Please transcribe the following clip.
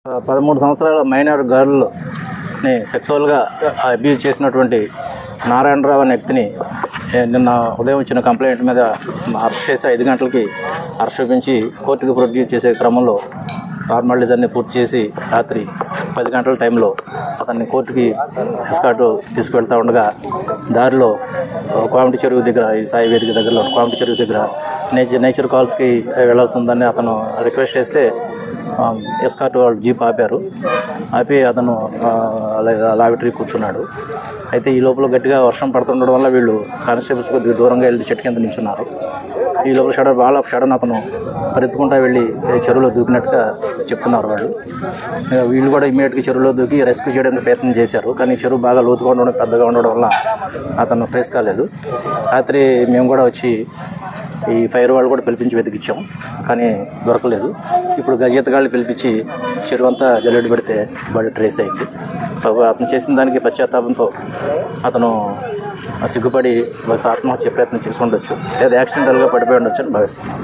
13 సంవత్సరాల minor గర్ల్ని సెక్సువల్గా abuse చేసినటువంటి నారాయణరావు అనే వ్యక్తిని నిన్న ఉదయం ఇచ్చిన కంప్లైంట్ మీద అరెస్ట్ చేసి 5 గంటలకి అరెస్ట్ చూపించి కోర్టుకు ప్రొడ్యూస్ చేసే క్రమంలో ఫార్మాలిటీస్ అన్ని పూర్తి చేసి రాత్రి 10 గంటల టైంలో అతన్ని కోర్టుకి ఎస్కార్ట్ తీసుకువెళ్తూ ఉండగా దారిలో కోమటి చెరువు దగ్గర ఈ సాయి వేదిక దగ్గరలో కోమటి చెరువు దగ్గర నేచర్ కాల్స్కి వెళ్ళాల్సి ఉందని అతను రిక్వెస్ట్ చేస్తే ఎస్కార్ట్ వాళ్ళు జీప్ ఆపి అతను లాబరేటరీ కూర్చున్నాడు. అయితే ఈ లోపల గట్టిగా వర్షం పడుతుండడం వల్ల వీళ్ళు కానిస్టేబుల్స్ కొద్దిగా దూరంగా వెళ్ళి చెట్టు కింద నిల్చున్నారు. ఈ లోపల వాల్ ఆఫ్ షడన్ అతను పరిగెత్తుకుంటా వెళ్ళి చెరువులో దూకినట్టుగా చెప్తున్నారు వాళ్ళు. వీళ్ళు కూడా ఇమీడియట్గా చెరువులో దూకి రెస్క్యూ చేయడానికి ప్రయత్నం చేశారు. కానీ చెరువు బాగా లోతుగా ఉండడం పెద్దగా ఉండడం వల్ల అతను ట్రేస్ కాలేదు. రాత్రి మేము కూడా వచ్చి ఈ ఫైర్ వాళ్ళు కూడా పిలిపించి వెతికిచ్చాం, కానీ దొరకలేదు. ఇప్పుడు గజేతగాళ్ళు పిలిపించి చెరువు అంతా జల్లెడ పెడితే బాడీ ట్రేస్ అయింది. అతను చేసిన దానికి పశ్చాత్తాపంతో అతను సిగ్గుపడి బస్సు ఆత్మహత్య ప్రయత్నం చేసి ఉండొచ్చు, లేదా యాక్సిడెంటల్గా పడిపోయి ఉండొచ్చు అని భావిస్తున్నాను.